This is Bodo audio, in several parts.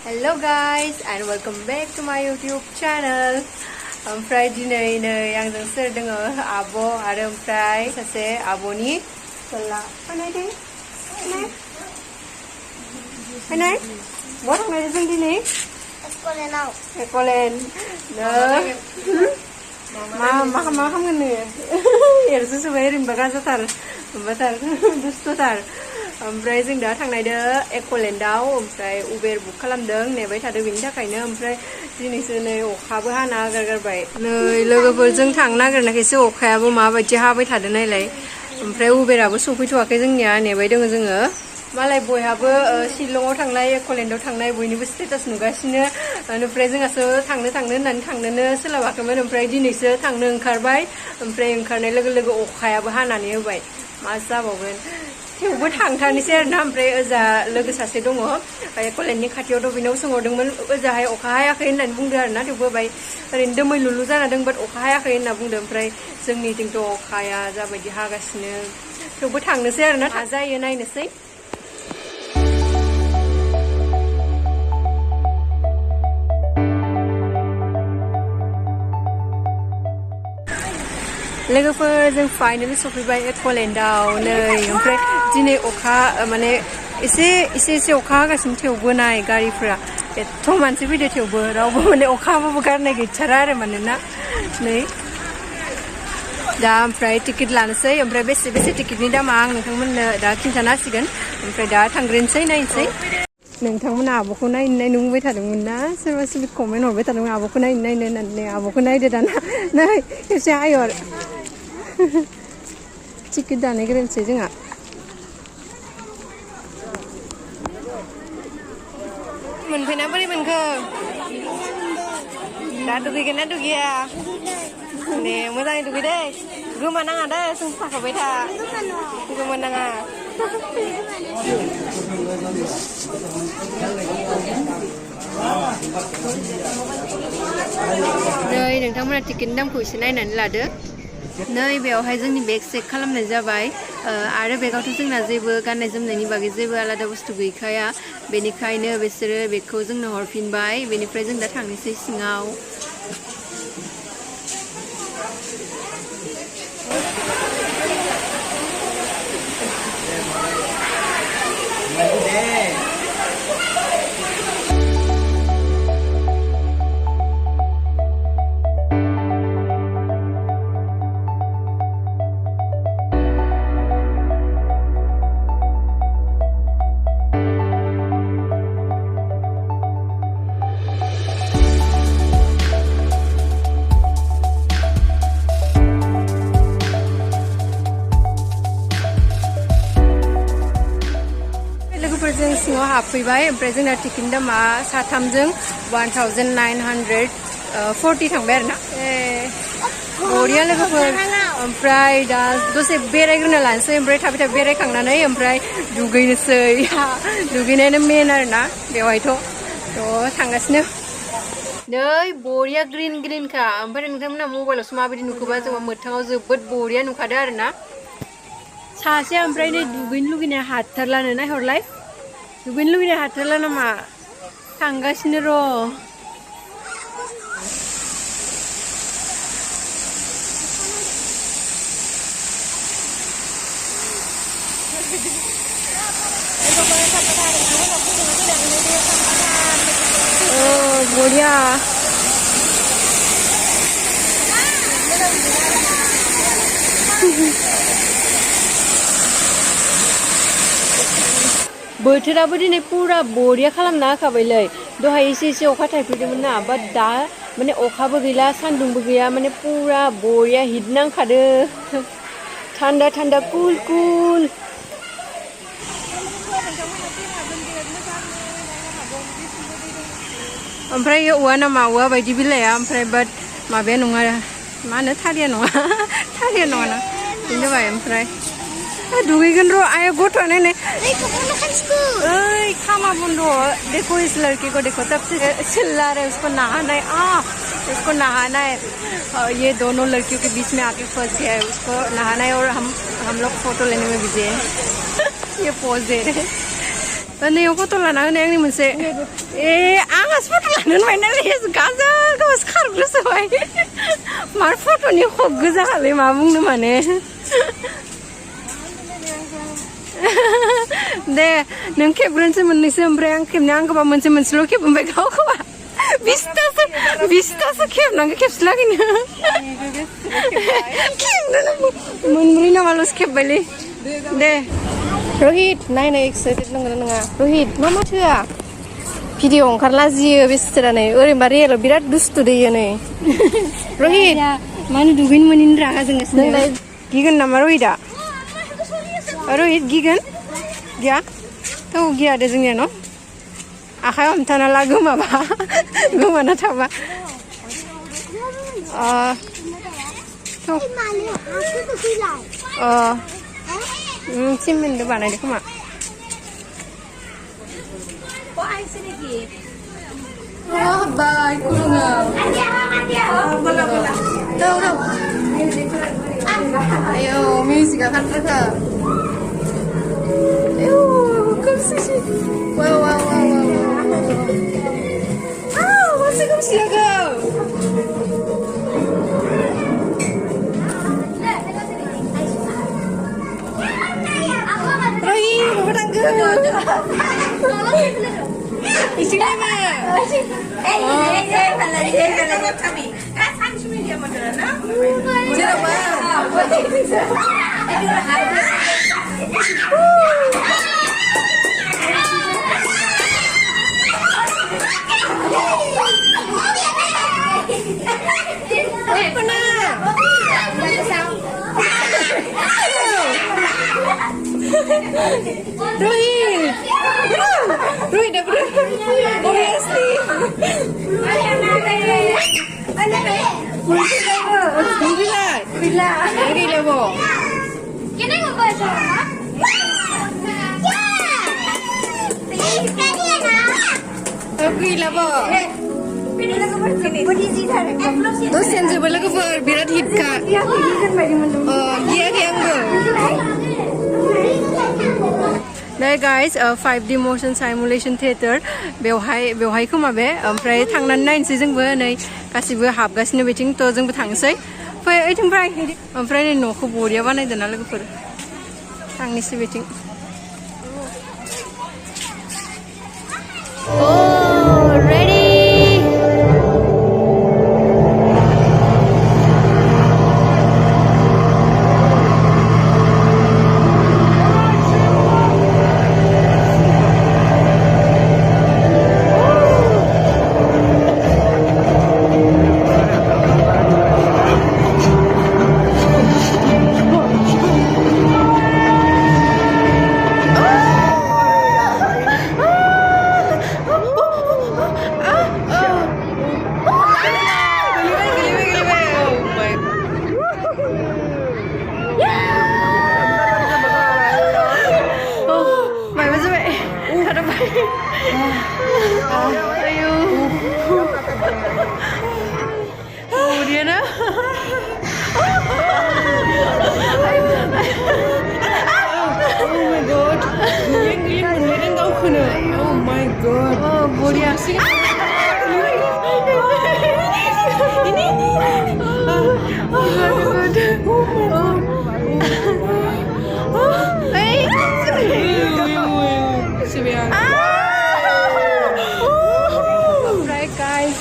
Hello guys and welcome back to my YouTube channel. ओमफ्राय दिनै नै आंजों सोर दङ आब' आरो ओमफ्राय सासे आब'नि फिसाला फैनाय बहा थांनाय जों दिनै Accoland मा खालामगोन नोङो एरजोबबाय ओरैनोबा गाजाथार माबाथार दुस्थ'थार ओमफ्राय जों दा थांनायदो Accolandआव ओमफ्राय उबेर बुक खालामदों नेबाय थादों बेनि थाखायनो ओमफ्राय दिनैसो नै अखाबो हाना गारगारबाय नै लोगोफोरजों थांनो नागिरनायखायसो अखायाबो माबायदि हाबाय थादों नायलाय ओमफ्राय उबेराबो सफैथ'वाखै जोंनिया नेबाय दङ जोङो मालाय बयहाबो शिलंआव थांनाय Accolandआव थांनाय बयनिबो स्टेटास नुगासिनो ओमफ्राय जोंहासो थांनो होननानै थांनोनो सोलाबाखैमोन ओमफ्राय दिनैसो थांनो ओंखारबाय ओमफ्राय ओंखारनाय लोगो लोगो अखायाबो हानानै होबाय मा जाबावगोन थेवबो थांथारनोसै आरोना ओमफ्राय ओजा लोगो सासे दङ Accolandनि खाथियावथ' बेनाव सोंहरदोंमोन ओजाहाय अखा हायाखै होननानै बुंदों आरोना थेवबो बाय ओरैनो दोमैलुलु जाना दं बाट अखा हायाखै होनना बुंदों ओमफ्राय जोंनिथिंथ' अखाया जाबायदि हागासिनो थेवबो थांनोसै आरोना मा जायो नायनोसै लोगोफोर जों फाइनाली सफैबाय Accolandआव नै ओमफ्राय दिनै अखा माने एसे अखा हागासिनो थेवबो नाय गारिफोरा एथ' मानसि फैदो थेवबो रावबो माने अखा हाबाबो गारनाय गैथारा आरो मानोना नै दा ओमफ्राय टिकेट लानोसै ओमफ्राय बेसे टिकेटनि दामा आं नोंथांमोननो दा खिन्थाना होसिगोन ओमफ्राय दा थांग्रोनोसै नायनोसै नोंथांमोना आब'खौ नायनो बुंबाय थादोंमोन ना सोरबा कमेन्ट हरबाय थादोंमोन आब'खौ नायनो होननानै आब'खौ नायदो दाना नै खेबसे आयर टिकेट दानग्रोनोसै जोंहा मोनफैना बोरै मोनखो दा दुगैगोन ना दुगैया दे मोजाङै दुगै दे गोमानाङा दे जों थाखाबाय था गोमानाङा नै नोंथांमोना टिकेटनि दामखौ एसे नायनानै लादो नै बेयावहाय जोंनि बेग चेक खालामनाय जाबाय आरो बेगावथ' जोंना जेबो गाननाय जोमनायनि बागै जेबो आलादा बुस्थु गैखाया बेनिखायनो बिसोरो बेगखौ जोंनो हरफिनबाय बेनिफ्राय जों दा थांनोसै सिङाव जों सिङाव हाबफैबाय ओमफ्राय जोंना टिकेटनि दामा साथामजों 1940 थांबाय आरोना बरिया लोगोफोर ओमफ्राय दा दसे बेरायग्रोना लानोसै ओमफ्राय थाबै बेरायखांनानै ओमफ्राय दुगैनोसै दुगैनायानो मेन आरोना बेवहायथ' थांगासिनो नै बरिया ग्रिनखा ओमफ्राय नोंथांमोना मबाइलावसो माबायदि नुखोबा जों मोगथाङाव जोबोद बरिया नुखादो आरोना सासे ओमफ्राय नै दुगैनो लुगैनाया हाथारलानो नायहरलाय दुगैनो लुगैनाय हाथारला नामा थांगासिनो र' बरिया बोथोराबो दिनै पुरा बरिया खालामना होखाबायलै दहाय एसे अखा थाइफ्रिदोंमोन ना बाट दा माने अखाबो गैला सान्दुंबो गैया माने पुरा बरिया हिट नांखादो थान्दा कुल ओमफ्राय औवा नामा औवा बायदि बिलाइया ओमफ्राय बाट माबाया नङा मा होनो थालिया नङा ना बेनो जाबाय ओमफ्राय दुगैगोन र' आया गथ'आ नायनाय ओइ खामा बन्द देखो इस लड़की को देखो तब से चिल्ला रहे उसको नहाना है ये दोनों लड़कियों के बीच में आके फंस गया है उसको नहाना है और हम लोग फोटो लेने में बिजी हैं ये पोज दे रहे हैं नैयाव फट' लाना होनाय आंनि मोनसे आंहासो फट' लानो होनबाय नालाय गाजा गावसो खारग्रोसोबाय मार फट'नि खब गोजाखालै मा बुंनो माने दे नों खेबग्रोनोसै मोननैसो ओमफ्राय आं खेबनो आं गोबा मोनसेल' खेबबाय गावखौबा 20तासो खेबनांगौ खेबसे लागैनो मोनब्रै नामाल'सो खेबबायलै दे रहित नायनो एक्साइटेड नंगौना नङा रहित मा माथोआ भिडिअ ओंखारला जियो बेसेरा नै ओरैनोबा रियेलाव बिराद दुस्थु दैयो नै रहित मानो दुगैनो मोनैनि रागा जोंगासिनो नोंलाय गिगोन नामा रहितआ रहित गिगोन गिया औ गिया दे जोंनिया न' आखाइ हमथाना ला गोमाना थाबा सिमेन्टजों बानायदो खोमा हाब्बाय खुलुमो आयौ मिउजिकआ खारथ्राखा आयौ खोमसिसै वाव वाव वाव वाव masih खोमसियाखौ Rohit, obviously. Bila. Can I go first? Bila bo. Dosen je bala ko birat hit ka. Dia anggo. There guys, 5D motion simulation theater बेवहाय खोमा बे ओमफ्राय थांनानै नायनोसै जोंबो नै गासिबो हाबगासिनो बेथिं थ' जोंबो थांसै फै ओइथिंफ्राय ओमफ्राय नै न'खौ बरिया बानायदों ना लोगोफोर थांनोसै बेथिं ready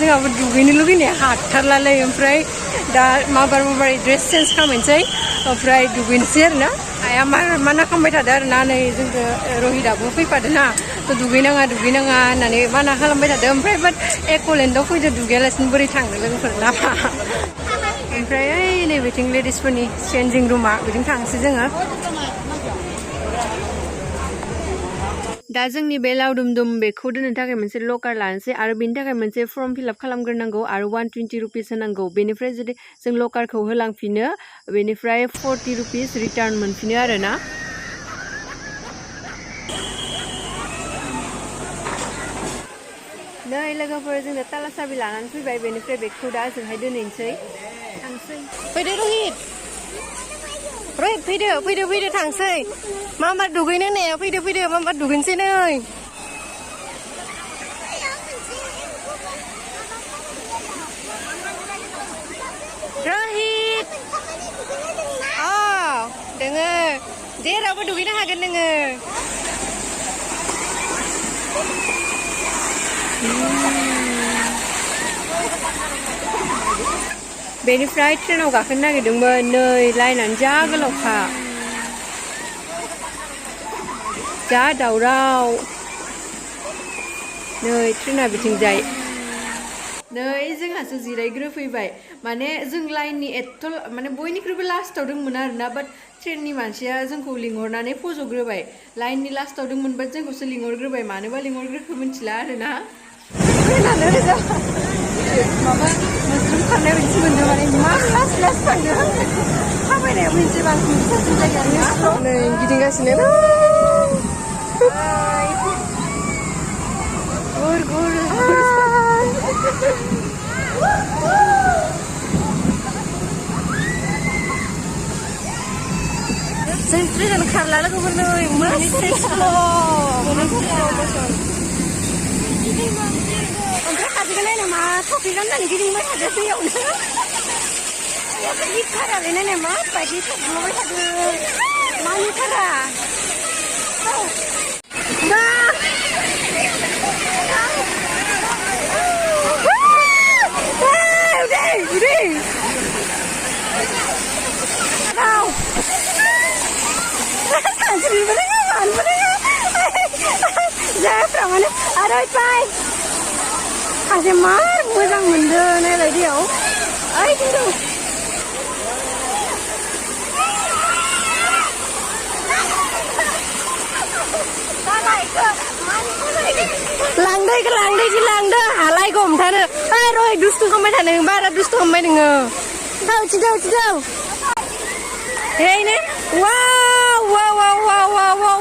जोंहाबो दुगैनो लुगैनाया हाथारलालै ओमफ्राय दा माबार ड्रेस चेन्ज खालामनोसै ओमफ्राय दुगैनोसै आरोना आइया माना खालामबाय थादों आरोना नै जोंखौ रहितआबो फैफादों ना थ' दुगैनाङा होननानै माना खालामबाय थादों ओमफ्राय बाट एक'लेण्डआव फैदो दुगैयालासिनो बोरै थांनो लोगोफोर लामा ओमफ्राय ओइ नैबेथिं लेडिसफोरनि चेन्जिं रुमा बिथिं थांसै जोङो दा जोंनि बे लावदुम बेखौ दोननो थाखाय मोनसे लकार लानोसै आरो बेनि थाखाय मोनसे फर्म फिलआप खालामग्रोनांगौ आरो 120 रुपिस होनांगौ बेनिफ्राय जुदि जों लकारखौ होलांफिनो बेनिफ्राय 40 रुपिस रिटार्न मोनफिनो आरोना नै लोगोफोर जोंनो ताला साबि लानानै फैबाय बेनिफ्राय बेगखौ दा जोंहाय दोनहैनोसै थांसै फैदो रहित फैदो थांसै मा दुगैनो होननाया फैदो मा दुगैनोसै नै दोङो जेरावबो दुगैनो हागोन नोङो बेनिफ्राय ट्रेनाव गाखोनो नागिरदोंमोन नै लाइनानो जा गोलावखा जा दावराव नै ट्रेना बिथिंजाय नै जोंहासो जिरायग्रोफैबाय माने जों लाइननि एथ' माने बयनिख्रुइबो लास्टाव दंमोन आरोना बाट ट्रेननि मानसिया जोंखौ लिंहरनानै फज'ग्रोबाय लाइननि लास्टाव दंमोन बाट जोंखौसो लिंहरग्रोबाय मानोबा लिंहरग्रोखो मिथिला आरोना माबा मोस्रोम खारनाय बायदिसो मोनदों माने मा लास लास थांदों थाबायनायाव मोनसे बांसिन साबसिन जायगायाव नै गिदिंगासिनो गुर गुर जों ट्रेन खारला लोगोफोर नै ओमफ्राय खाथिखौ नायनो मा थफि गाननानै गिदिंबाय थादों दैयावनो खारालै नायनाय माबायदि थब्ल'बाय थादों मानि खारा जाफ्रामानो आरो बाय खासे मार मोजां मोनदों नायलाय दैयाव ओइ खिन्थु लांदो हालायखौ हमथानो ओइ रय दुस्थु खालामबाय थानो बारा दुस्थु खालामबाय नोङो दाउ हेइ ने वाव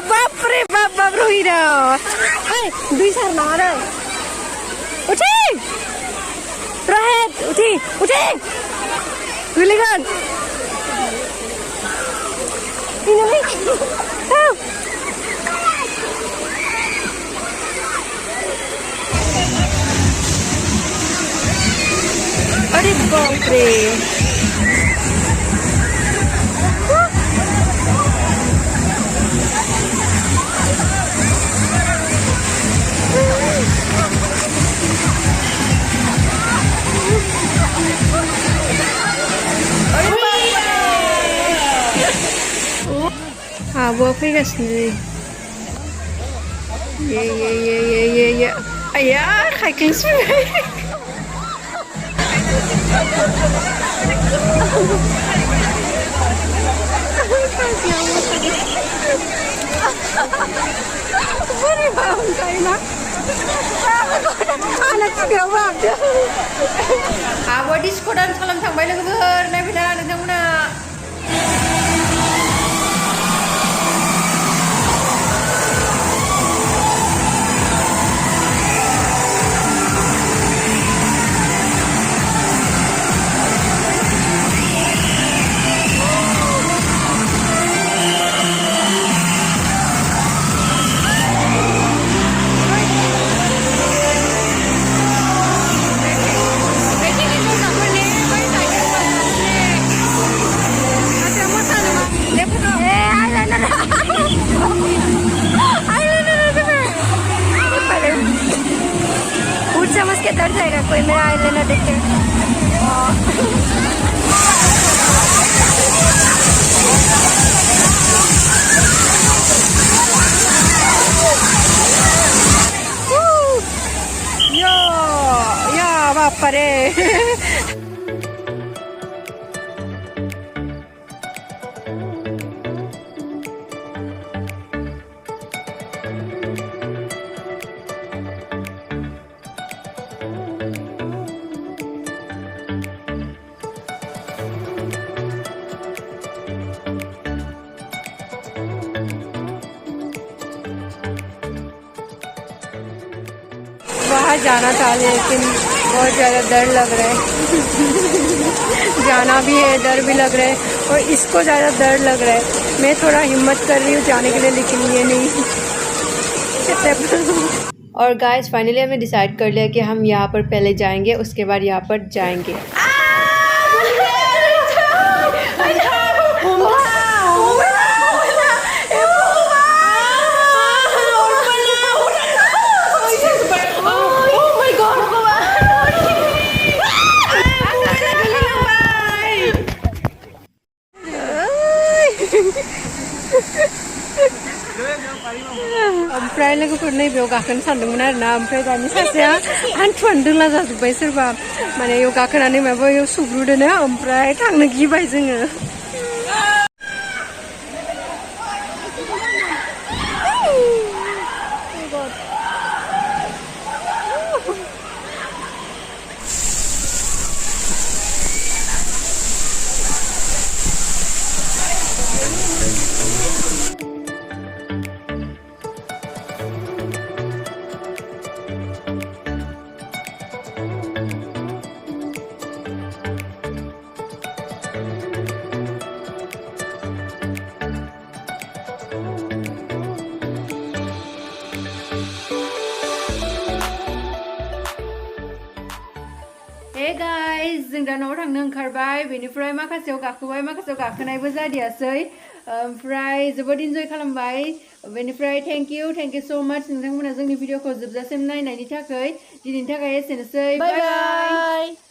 बापरे बाप रहिद ओइ दुइ सार नामा रे उठी रहेद उठी गोलैगोन अरे बाप रे आब'आ फैगासिनो ये आया खायख्लेंसिबाय बोरैबा मोनखायोना आंना खुगायाव हाबदों आब'आ डिस्क' डान्स खालामनो थांबाय लोगोफोर नायफैना नोंथांमोना समझ के डर जाएगा कोई मेरा आईलाइनर देख के या बापा रे वहाँ जाना था लेकिन बहुत ज़्यादा डर लग रहा है जाना भी है डर भी लग रहा है और इसको ज़्यादा डर लग रहा है मैं थोड़ा हिम्मत कर रही हूँ जाने के लिए लेकिन ये नहीं और गाइस फाइनली हमने डिसाइड कर लिया कि हम यहाँ पर पहले जाएंगे उसके बाद यहाँ पर जाएंगे ओमफ्राय लोगोफोर नैबेयाव गाखोनो सानदोंमोन आरोना ओमफ्राय दानि सासेया हान्थुआनो दोंला जाजोब्बाय सोरबा माने इयाव गाखोनानै माबायाव सुग्रुदोनो ओमफ्राय थांनो गिबाय जोङो Hey guys, जों दा न'आव थांनो ओंखारबाय बेनिफ्राय माखासेयाव गाखोबाय माखासेयाव गाखोनायबो जादियासै ओमफ्राय जोबोद इन्जय खालामबाय बेनिफ्राय थेंक इउ सो माच नोंथांमोना जोंनि भिडिअखौ जोबजासिम नायनायनि थाखाय दिनैनि थाखाय एसेनोसै बाय बाय